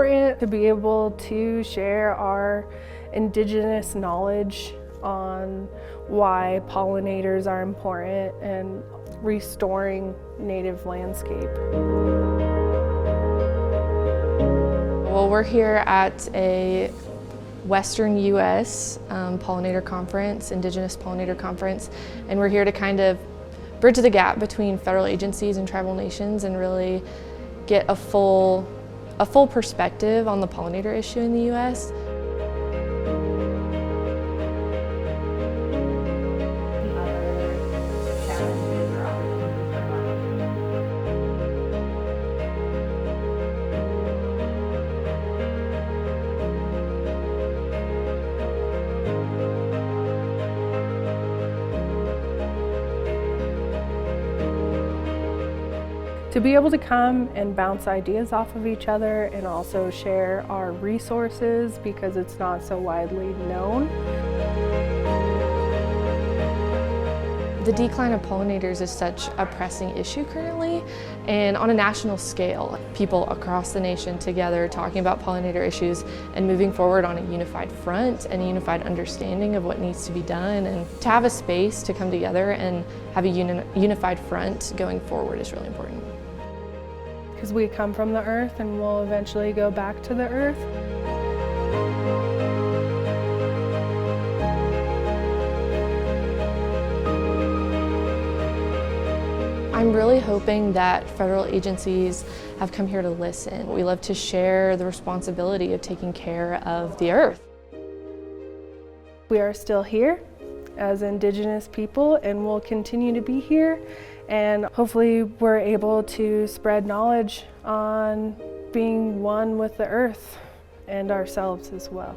important to be able to share our Indigenous knowledge on why pollinators are important and restoring native landscape. Well, we're here at a Western U.S. pollinator conference, Indigenous Pollinator Conference, and we're here to kind of bridge the gap between federal agencies and tribal nations and really get a full perspective on the pollinator issue in the U.S. To be able to come and bounce ideas off of each other and also share our resources because it's not so widely known. The decline of pollinators is such a pressing issue currently, and on a national scale, people across the nation together talking about pollinator issues and moving forward on a unified front and a unified understanding of what needs to be done, and to have a space to come together and have a unified front going forward is really important. Because we come from the earth and we'll eventually go back to the earth. I'm really hoping that federal agencies have come here to listen. We love to share the responsibility of taking care of the earth. We are still here as Indigenous people and we'll continue to be here, and hopefully we're able to spread knowledge on being one with the earth and ourselves as well.